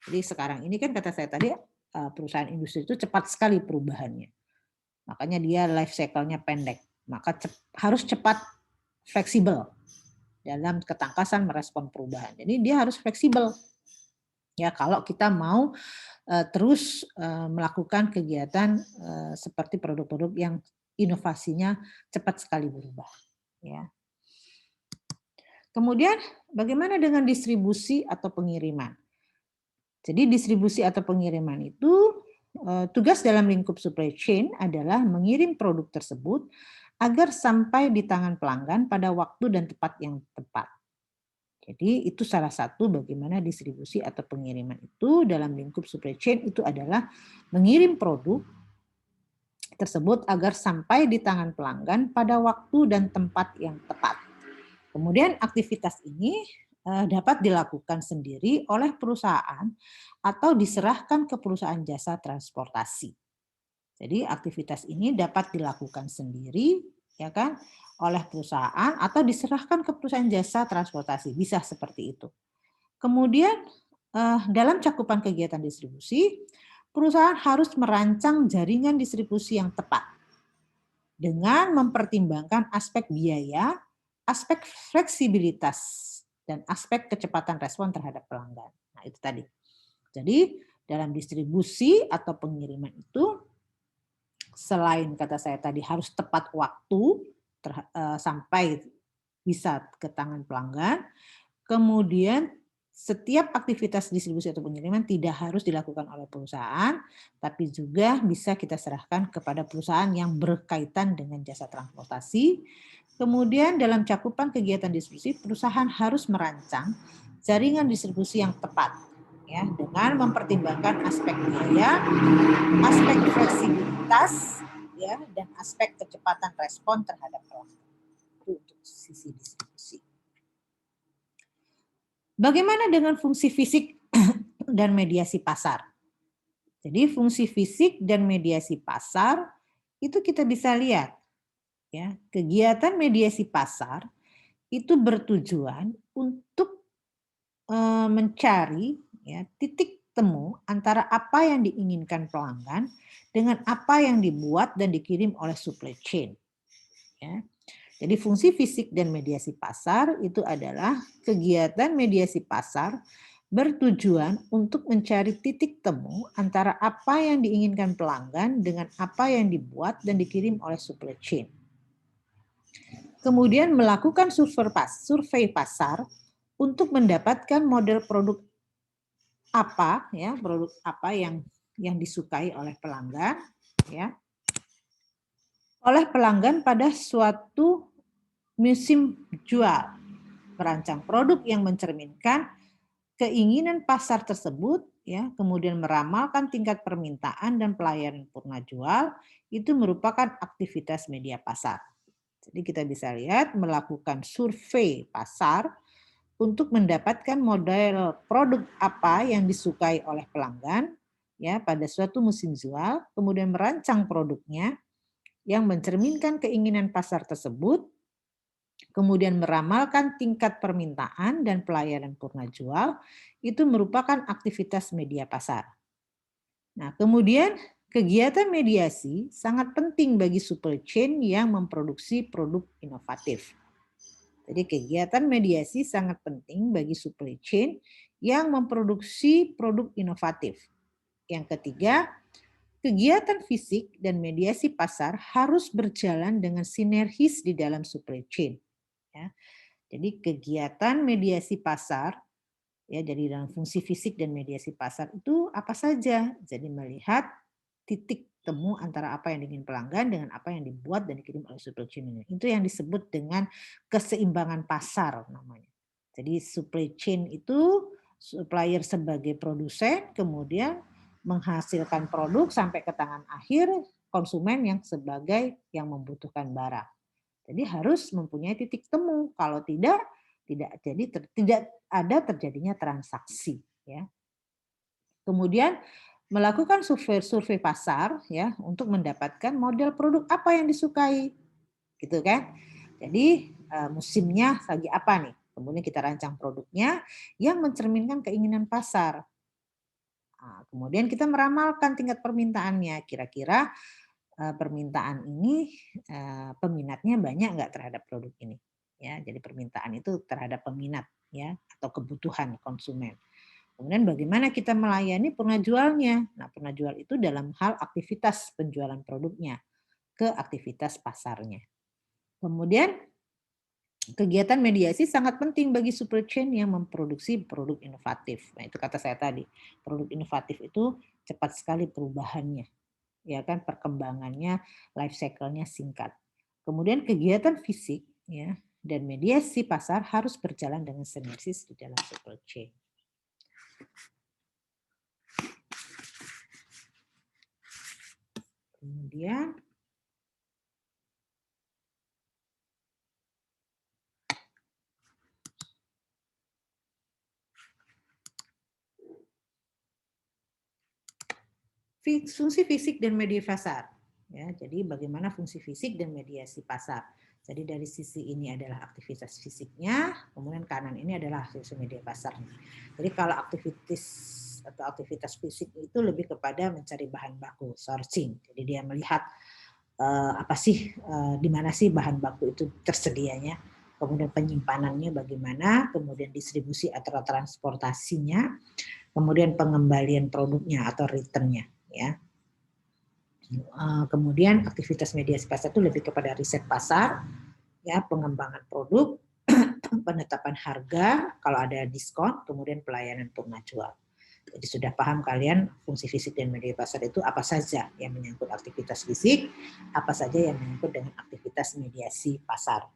Jadi sekarang ini kan kata saya tadi perusahaan industri itu cepat sekali perubahannya. Makanya dia life cycle-nya pendek. Maka harus cepat fleksibel dalam ketangkasan merespon perubahan. Jadi dia harus fleksibel. Ya, kalau kita mau terus melakukan kegiatan seperti produk-produk yang inovasinya cepat sekali berubah, ya. Kemudian bagaimana dengan distribusi atau pengiriman? Jadi distribusi atau pengiriman itu tugas dalam lingkup supply chain adalah mengirim produk tersebut agar sampai di tangan pelanggan pada waktu dan tempat yang tepat. Jadi itu salah satu bagaimana distribusi atau pengiriman itu dalam lingkup supply chain itu adalah mengirim produk tersebut agar sampai di tangan pelanggan pada waktu dan tempat yang tepat. Kemudian aktivitas ini dapat dilakukan sendiri oleh perusahaan atau diserahkan ke perusahaan jasa transportasi. Jadi aktivitas ini dapat dilakukan sendiri, ya kan, oleh perusahaan atau diserahkan ke perusahaan jasa transportasi, bisa seperti itu. Kemudian dalam cakupan kegiatan distribusi, perusahaan harus merancang jaringan distribusi yang tepat dengan mempertimbangkan aspek biaya, aspek fleksibilitas, dan aspek kecepatan respon terhadap pelanggan. Nah, itu tadi. Jadi, dalam distribusi atau pengiriman itu, selain kata saya tadi harus tepat waktu sampai bisa ke tangan pelanggan, kemudian setiap aktivitas distribusi atau pengiriman tidak harus dilakukan oleh perusahaan, tapi juga bisa kita serahkan kepada perusahaan yang berkaitan dengan jasa transportasi. Kemudian dalam cakupan kegiatan distribusi, perusahaan harus merancang jaringan distribusi yang tepat, ya, dengan mempertimbangkan aspek biaya, aspek fleksibilitas, ya, dan aspek kecepatan respon terhadap pelanggan. Itu untuk sisi distribusi. Bagaimana dengan fungsi fisik dan mediasi pasar? Jadi fungsi fisik dan mediasi pasar itu kita bisa lihat, ya, kegiatan mediasi pasar itu bertujuan untuk mencari, ya, titik temu antara apa yang diinginkan pelanggan dengan apa yang dibuat dan dikirim oleh supply chain. Ya. Jadi fungsi fisik dan mediasi pasar itu adalah kegiatan mediasi pasar bertujuan untuk mencari titik temu antara apa yang diinginkan pelanggan dengan apa yang dibuat dan dikirim oleh supply chain. Kemudian melakukan survei pasar untuk mendapatkan model produk apa, ya, produk apa yang disukai oleh pelanggan, ya, oleh pelanggan pada suatu musim jual, merancang produk yang mencerminkan keinginan pasar tersebut, ya, kemudian meramalkan tingkat permintaan dan pelayanan purna jual, itu merupakan aktivitas media pasar. Jadi kita bisa lihat melakukan survei pasar untuk mendapatkan model produk apa yang disukai oleh pelanggan, ya, pada suatu musim jual, kemudian merancang produknya yang mencerminkan keinginan pasar tersebut, kemudian meramalkan tingkat permintaan dan pelayanan purna jual, itu merupakan aktivitas media pasar. Nah, kemudian kegiatan mediasi sangat penting bagi supply chain yang memproduksi produk inovatif. Jadi kegiatan mediasi sangat penting bagi supply chain yang memproduksi produk inovatif. Yang ketiga, kegiatan fisik dan mediasi pasar harus berjalan dengan sinergis di dalam supply chain. Ya. Jadi kegiatan mediasi pasar, ya, jadi dalam fungsi fisik dan mediasi pasar itu apa saja? Jadi melihat titik temu antara apa yang diingin pelanggan dengan apa yang dibuat dan dikirim oleh supply chain. Itu yang disebut dengan keseimbangan pasar namanya. Jadi supply chain itu supplier sebagai produsen, kemudian menghasilkan produk sampai ke tangan akhir konsumen yang sebagai yang membutuhkan barang. Jadi harus mempunyai titik temu. Kalau tidak tidak ada terjadinya transaksi, ya. Kemudian melakukan survei pasar, ya, untuk mendapatkan model produk apa yang disukai, gitu kan. Jadi musimnya lagi apa nih, kemudian kita rancang produknya yang mencerminkan keinginan pasar. Nah, kemudian kita meramalkan tingkat permintaannya, kira-kira permintaan ini peminatnya banyak nggak terhadap produk ini, ya. Jadi permintaan itu terhadap peminat, ya, atau kebutuhan konsumen. Kemudian bagaimana kita melayani penjualnya. Nah, penjual itu dalam hal aktivitas penjualan produknya ke aktivitas pasarnya. Kemudian kegiatan mediasi sangat penting bagi supply chain yang memproduksi produk inovatif. Nah, itu kata saya tadi. Produk inovatif itu cepat sekali perubahannya. Ya kan, perkembangannya, life cycle-nya singkat. Kemudian kegiatan fisik ya dan mediasi pasar harus berjalan dengan sinergis di dalam supply chain. Kemudian fungsi fisik dan media pasar. Ya, jadi bagaimana fungsi fisik dan mediasi pasar. Jadi dari sisi ini adalah aktivitas fisiknya, kemudian kanan ini adalah aktivitas media pasarnya. Jadi kalau aktivitas fisik itu lebih kepada mencari bahan baku, sourcing. Jadi dia melihat apa sih, di mana sih bahan baku itu tersedianya, kemudian penyimpanannya bagaimana, kemudian distribusi atau transportasinya, kemudian pengembalian produknya atau returnnya. Ya. Kemudian aktivitas mediasi pasar itu lebih kepada riset pasar, ya, pengembangan produk, penetapan harga, kalau ada diskon, kemudian pelayanan purna jual. Jadi sudah paham kalian fungsi fisik dan media pasar itu apa saja yang menyangkut aktivitas fisik, apa saja yang menyangkut dengan aktivitas mediasi pasar.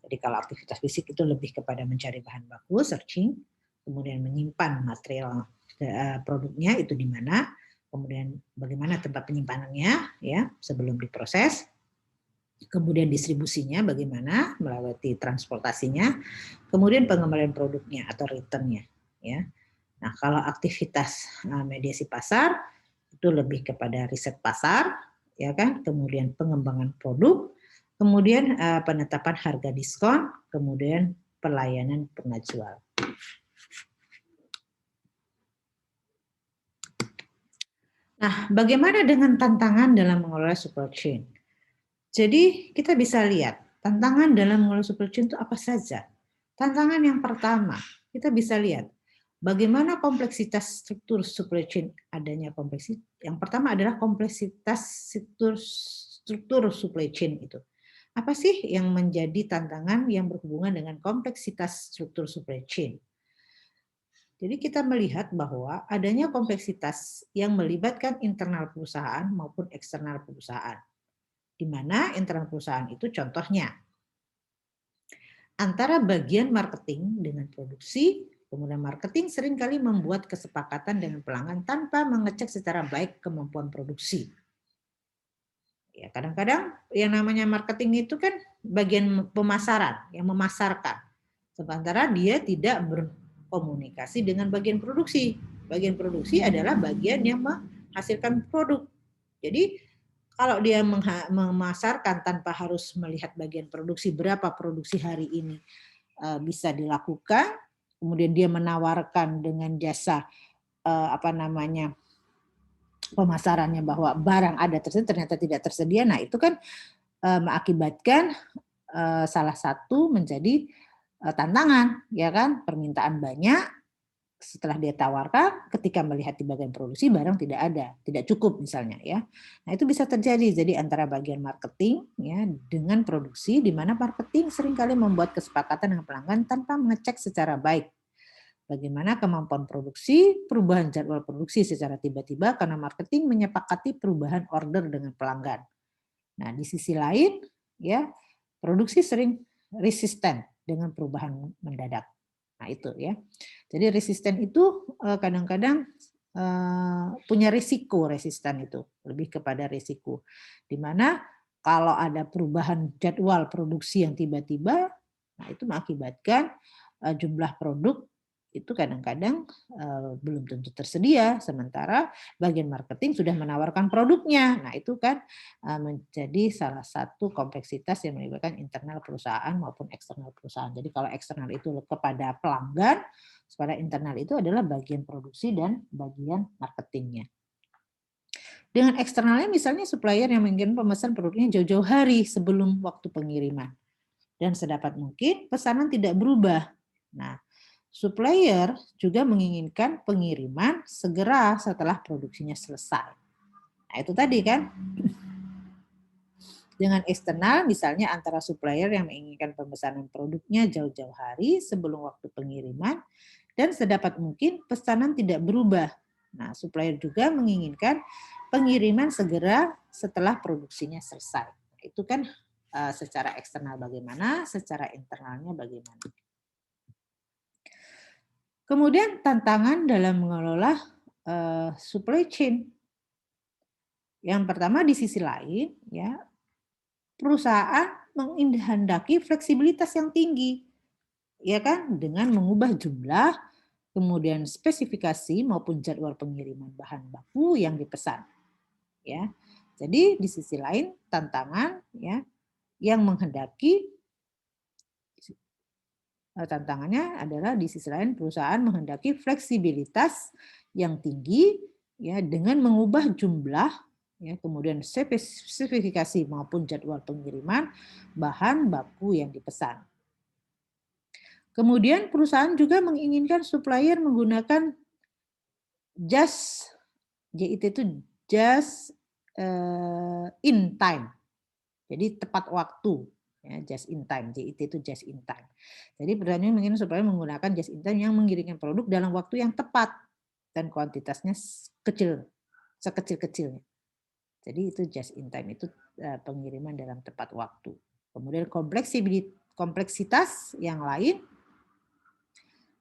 Jadi kalau aktivitas fisik itu lebih kepada mencari bahan baku, searching, kemudian menyimpan material produknya itu di mana, kemudian bagaimana tempat penyimpanannya ya sebelum diproses, kemudian distribusinya bagaimana melewati transportasinya, kemudian pengembalian produknya atau returnnya ya. Nah, kalau aktivitas mediasi pasar itu lebih kepada riset pasar ya kan, kemudian pengembangan produk, kemudian penetapan harga diskon, kemudian pelayanan purna jual. Nah, bagaimana dengan tantangan dalam mengelola supply chain? Jadi kita bisa lihat tantangan dalam mengelola supply chain itu apa saja. Tantangan yang pertama, kita bisa lihat bagaimana kompleksitas struktur supply chain, adanya kompleksitas. Yang pertama adalah kompleksitas struktur supply chain itu. Apa sih yang menjadi tantangan yang berhubungan dengan kompleksitas struktur supply chain? Jadi kita melihat bahwa adanya kompleksitas yang melibatkan internal perusahaan maupun eksternal perusahaan. Di mana internal perusahaan itu contohnya antara bagian marketing dengan produksi, kemudian marketing seringkali membuat kesepakatan dengan pelanggan tanpa mengecek secara baik kemampuan produksi. Ya, kadang-kadang yang namanya marketing itu kan bagian pemasaran, yang memasarkan. Sementara dia tidak berkomunikasi dengan bagian produksi. Bagian produksi adalah bagian yang menghasilkan produk. Jadi kalau dia memasarkan tanpa harus melihat bagian produksi, berapa produksi hari ini bisa dilakukan, kemudian dia menawarkan dengan jasa pemasarannya bahwa barang ada tersedia ternyata tidak tersedia, nah itu kan mengakibatkan salah satu menjadi tantangan, ya kan, permintaan banyak. Setelah dia tawarkan, ketika melihat di bagian produksi barang tidak ada, tidak cukup misalnya ya. Nah, itu bisa terjadi. Jadi antara bagian marketing ya dengan produksi, di mana marketing seringkali membuat kesepakatan dengan pelanggan tanpa mengecek secara baik bagaimana kemampuan produksi, perubahan jadwal produksi secara tiba-tiba karena marketing menyepakati perubahan order dengan pelanggan. Nah, di sisi lain ya, produksi sering resisten dengan perubahan mendadak. Nah, itu ya. Jadi resisten itu kadang-kadang punya risiko, resisten itu lebih kepada risiko. Di mana kalau ada perubahan jadwal produksi yang tiba-tiba, nah itu mengakibatkan jumlah produk itu kadang-kadang belum tentu tersedia, sementara bagian marketing sudah menawarkan produknya. Nah, itu kan menjadi salah satu kompleksitas yang melibatkan internal perusahaan maupun eksternal perusahaan. Jadi kalau eksternal itu kepada pelanggan, pada internal itu adalah bagian produksi dan bagian marketingnya. Dengan eksternalnya misalnya supplier yang mengirim pemesan produknya jauh-jauh hari sebelum waktu pengiriman. Dan sedapat mungkin pesanan tidak berubah. Nah, supplier juga menginginkan pengiriman segera setelah produksinya selesai. Nah, itu tadi kan. Dengan eksternal, misalnya antara supplier yang menginginkan pemesanan produknya jauh-jauh hari sebelum waktu pengiriman, dan sedapat mungkin pesanan tidak berubah. Nah, supplier juga menginginkan pengiriman segera setelah produksinya selesai. Itu kan secara eksternal bagaimana, secara internalnya bagaimana. Kemudian tantangan dalam mengelola supply chain. Yang pertama di sisi lain, ya, perusahaan menghendaki fleksibilitas yang tinggi, ya kan, dengan mengubah jumlah, kemudian spesifikasi maupun jadwal pengiriman bahan baku yang dipesan, ya. Jadi di sisi lain tantangan, ya, yang menghendaki tantangannya adalah di sisi lain perusahaan menghendaki fleksibilitas yang tinggi, ya, dengan mengubah jumlah, ya, kemudian spesifikasi maupun jadwal pengiriman bahan baku yang dipesan. Kemudian perusahaan juga menginginkan supplier menggunakan just in time. Jadi tepat waktu, ya, just in time. JIT itu just in time. Jadi perusahaan menginginkan supplier menggunakan just in time yang mengirimkan produk dalam waktu yang tepat dan kuantitasnya sekecil-kecilnya. Jadi itu just in time, itu pengiriman dalam tepat waktu. Kemudian kompleksitas yang lain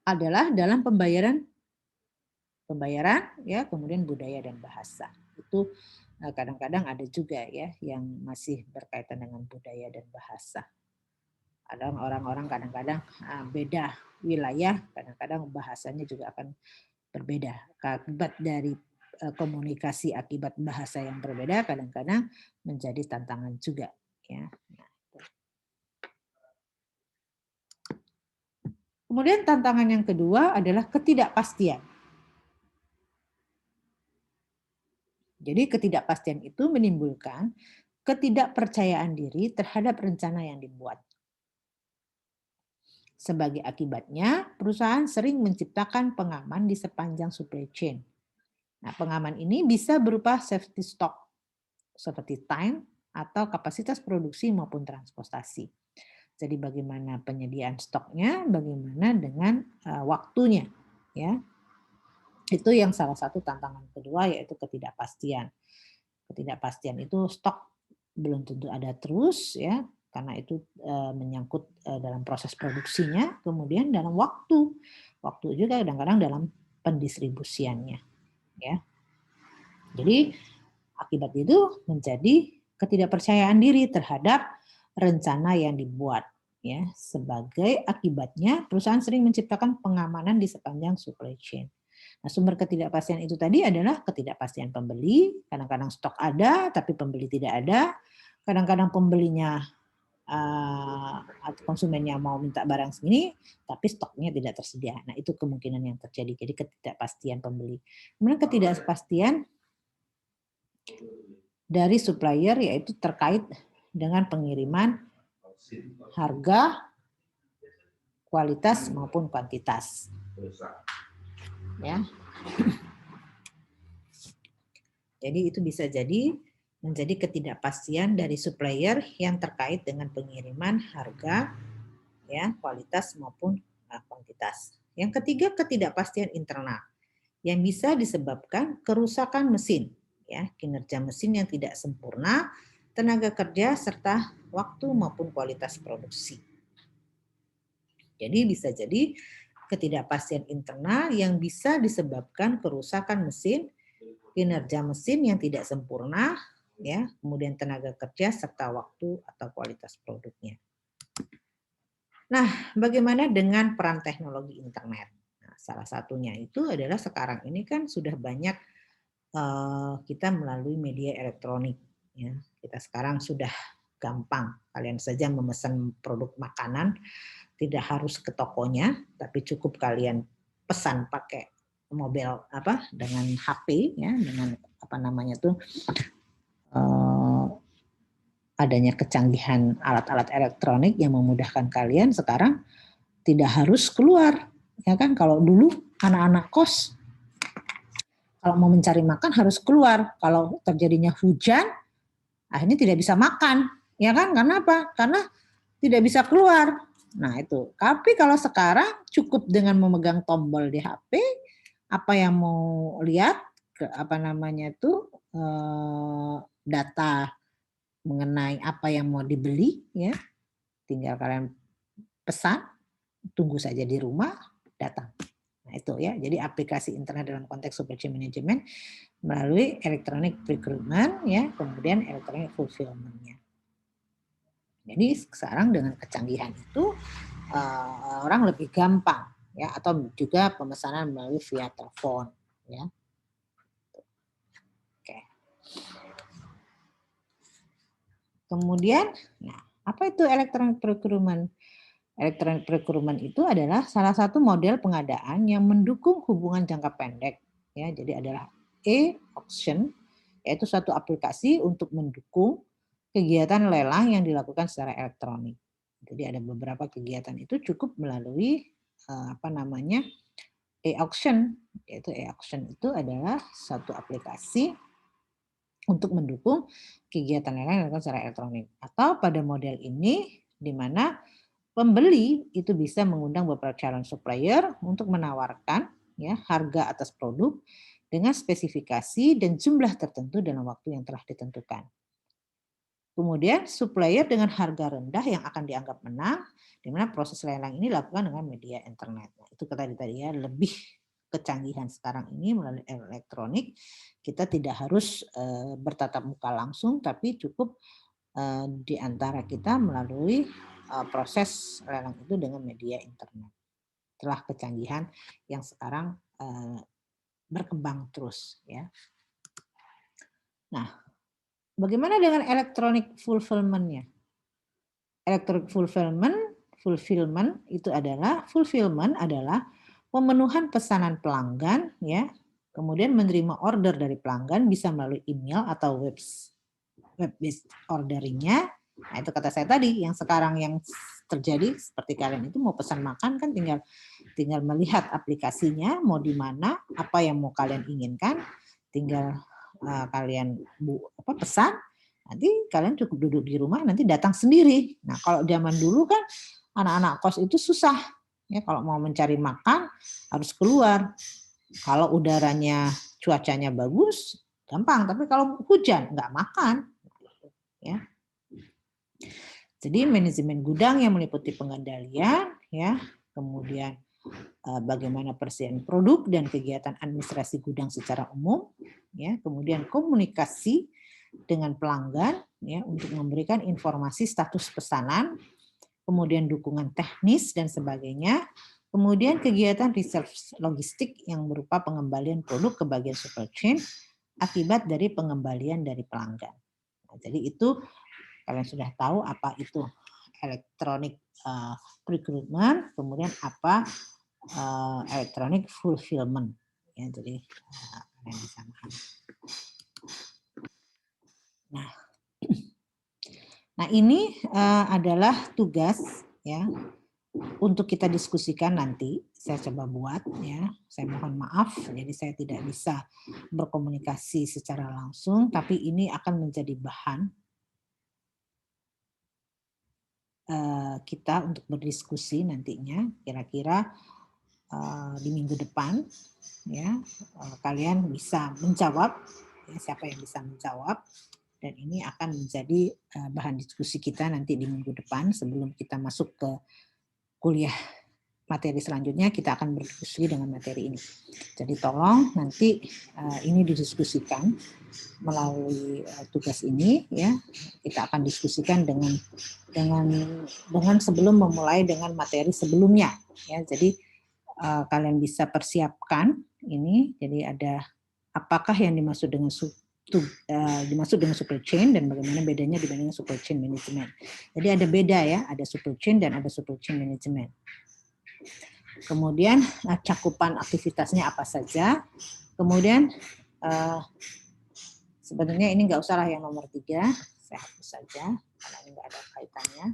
adalah dalam pembayaran, ya, kemudian budaya dan bahasa. Itu kadang-kadang ada juga, ya, yang masih berkaitan dengan budaya dan bahasa. Ada orang-orang kadang-kadang beda wilayah, kadang-kadang bahasanya juga akan berbeda. Akibat dari komunikasi akibat bahasa yang berbeda kadang-kadang menjadi tantangan juga, ya. Kemudian tantangan yang kedua adalah ketidakpastian. Jadi ketidakpastian itu menimbulkan ketidakpercayaan diri terhadap rencana yang dibuat. Sebagai akibatnya, perusahaan sering menciptakan pengaman di sepanjang supply chain. Nah, pengaman ini bisa berupa safety stock, seperti time atau kapasitas produksi maupun transportasi. Jadi bagaimana penyediaan stoknya, bagaimana dengan waktunya, ya. Itu yang salah satu tantangan kedua, yaitu ketidakpastian. Ketidakpastian itu stok belum tentu ada terus, ya, karena itu menyangkut dalam proses produksinya, kemudian dalam waktu juga kadang-kadang dalam pendistribusiannya, ya. Jadi akibat itu menjadi ketidakpercayaan diri terhadap rencana yang dibuat, ya. Sebagai akibatnya perusahaan sering menciptakan pengamanan di sepanjang supply chain. Nah, sumber ketidakpastian itu tadi adalah ketidakpastian pembeli, kadang-kadang stok ada tapi pembeli tidak ada, kadang-kadang pembelinya atau konsumennya mau minta barang segini tapi stoknya tidak tersedia. Nah, itu kemungkinan yang terjadi. Jadi ketidakpastian pembeli. Kemudian ketidakpastian dari supplier yaitu terkait dengan pengiriman harga, kualitas maupun kuantitas. Ya. Jadi itu bisa jadi menjadi ketidakpastian dari supplier yang terkait dengan pengiriman harga, ya, kualitas maupun kuantitas. Yang ketiga, ketidakpastian internal yang bisa disebabkan kerusakan mesin, ya, kinerja mesin yang tidak sempurna, tenaga kerja serta waktu maupun kualitas produksi. Jadi bisa jadi ketidakpastian internal yang bisa disebabkan kerusakan mesin, kinerja mesin yang tidak sempurna, ya, kemudian tenaga kerja serta waktu atau kualitas produknya. Nah, bagaimana dengan peran teknologi internet? Nah, salah satunya itu adalah sekarang ini kan sudah banyak kita melalui media elektronik, ya. Kita sekarang sudah gampang, kalian saja memesan produk makanan tidak harus ke tokonya, tapi cukup kalian pesan pakai mobil dengan HP, ya, dengan adanya kecanggihan alat-alat elektronik yang memudahkan kalian sekarang tidak harus keluar, Ya kan, kalau dulu anak-anak kos kalau mau mencari makan harus keluar. Kalau terjadinya hujan, akhirnya tidak bisa makan. Ya kan? Karena apa? Karena tidak bisa keluar. Nah, itu. Tapi kalau sekarang cukup dengan memegang tombol di HP, apa yang mau lihat, apa namanya itu, data mengenai apa yang mau dibeli, ya, tinggal kalian pesan, tunggu saja di rumah, datang. Nah, itu ya. Jadi aplikasi internet dalam konteks supply chain management melalui electronic procurement, ya, kemudian electronic fulfillment-nya. Jadi sekarang dengan kecanggihan itu orang lebih gampang, ya, atau juga pemesanan melalui via telepon, ya. Oke. Kemudian, nah, apa itu electronic procurement? Electronic procurement itu adalah salah satu model pengadaan yang mendukung hubungan jangka pendek, ya. Jadi adalah e-auction, yaitu suatu aplikasi untuk mendukung kegiatan lelang yang dilakukan secara elektronik. Jadi ada beberapa kegiatan itu cukup melalui apa namanya, e-auction, yaitu e-auction itu adalah satu aplikasi untuk mendukung kegiatan lelang yang dilakukan secara elektronik. Atau pada model ini di mana pembeli itu bisa mengundang beberapa calon supplier untuk menawarkan, ya, harga atas produk dengan spesifikasi dan jumlah tertentu dalam waktu yang telah ditentukan. Kemudian supplier dengan harga rendah yang akan dianggap menang, di mana proses lelang ini dilakukan dengan media internet. Nah, itu tadi ya, lebih kecanggihan sekarang ini melalui elektronik, kita tidak harus bertatap muka langsung, tapi cukup di antara kita melalui proses lelang itu dengan media internet. Itulah kecanggihan yang sekarang berkembang terus, ya. Nah, bagaimana dengan electronic fulfillment-nya? Electronic fulfillment itu adalah pemenuhan pesanan pelanggan, ya. Kemudian menerima order dari pelanggan bisa melalui email atau web-based ordering-nya. Nah, itu kata saya tadi, yang sekarang yang terjadi seperti kalian itu mau pesan makan kan tinggal melihat aplikasinya mau di mana, apa yang mau kalian inginkan, tinggal kalian pesan, nanti kalian cukup duduk di rumah, nanti datang sendiri. Nah, kalau zaman dulu kan anak-anak kos itu susah, ya, kalau mau mencari makan harus keluar. Kalau udaranya cuacanya bagus, gampang. Tapi kalau hujan nggak makan, ya. Jadi manajemen gudang yang meliputi pengendalian, ya, kemudian bagaimana persediaan produk dan kegiatan administrasi gudang secara umum, ya, kemudian komunikasi dengan pelanggan, ya, untuk memberikan informasi status pesanan, kemudian dukungan teknis dan sebagainya, kemudian kegiatan research logistik yang berupa pengembalian produk ke bagian supply chain akibat dari pengembalian dari pelanggan. Nah, jadi itu kalian sudah tahu apa itu electronic procurement, kemudian apa electronic fulfillment. Ya, jadi kalian bisa paham. Nah, ini adalah tugas, ya, untuk kita diskusikan nanti. Saya coba buat, ya. Saya mohon maaf, jadi saya tidak bisa berkomunikasi secara langsung, tapi ini akan menjadi bahan kita untuk berdiskusi nantinya. Kira-kira di minggu depan, ya, kalian bisa menjawab, ya, siapa yang bisa menjawab, dan ini akan menjadi bahan diskusi kita nanti di minggu depan sebelum kita masuk ke kuliah materi selanjutnya. Kita akan berdiskusi dengan materi ini. Jadi tolong nanti ini didiskusikan melalui tugas ini, ya. Kita akan diskusikan dengan sebelum memulai dengan materi sebelumnya, ya. Jadi kalian bisa persiapkan ini. Jadi ada apakah yang dimaksud dengan supply chain dan bagaimana bedanya dibandingkan supply chain management. Jadi ada beda, ya, ada supply chain dan ada supply chain management. Kemudian cakupan aktivitasnya apa saja. Kemudian sebenarnya ini nggak usah lah yang nomor 3, saya hapus saja karena ini nggak ada kaitannya.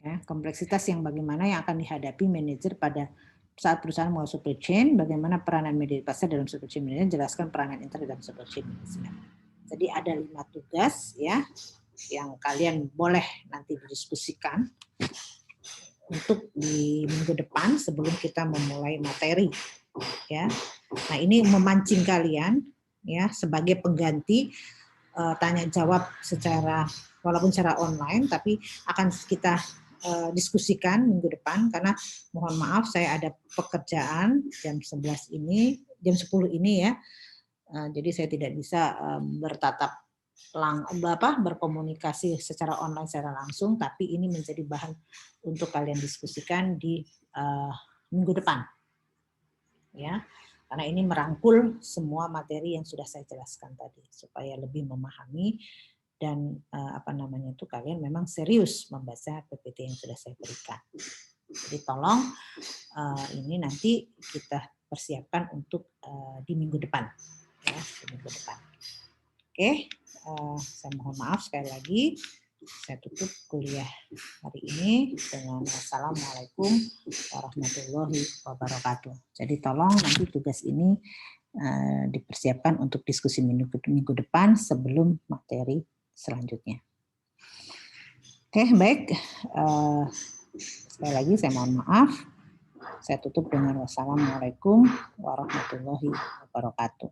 Ya, kompleksitas yang bagaimana yang akan dihadapi manajer pada saat perusahaan mau supply chain, bagaimana peranan media pasar dalam supply chain management, jelaskan peranan internal dalam supply chain management. Jadi ada 5 tugas ya yang kalian boleh nanti didiskusikan untuk di minggu depan sebelum kita memulai materi ya. Nah, ini memancing kalian ya sebagai pengganti tanya jawab secara walaupun secara online tapi akan kita diskusikan minggu depan karena mohon maaf saya ada pekerjaan jam 11 ini, jam 10 ini ya. Jadi saya tidak bisa berkomunikasi secara online secara langsung, tapi ini menjadi bahan untuk kalian diskusikan di minggu depan. Ya. Karena ini merangkul semua materi yang sudah saya jelaskan tadi supaya lebih memahami dan kalian memang serius membaca PPT yang sudah saya berikan. Jadi tolong ini nanti kita persiapkan untuk di minggu depan, ya, di minggu depan. Oke, saya mohon maaf sekali lagi. Saya tutup kuliah hari ini dengan Assalamualaikum warahmatullahi wabarakatuh. Jadi tolong nanti tugas ini dipersiapkan untuk diskusi minggu depan sebelum materi selanjutnya. Oke, baik. Sekali lagi saya mohon maaf. Saya tutup dengan wassalamualaikum warahmatullahi wabarakatuh.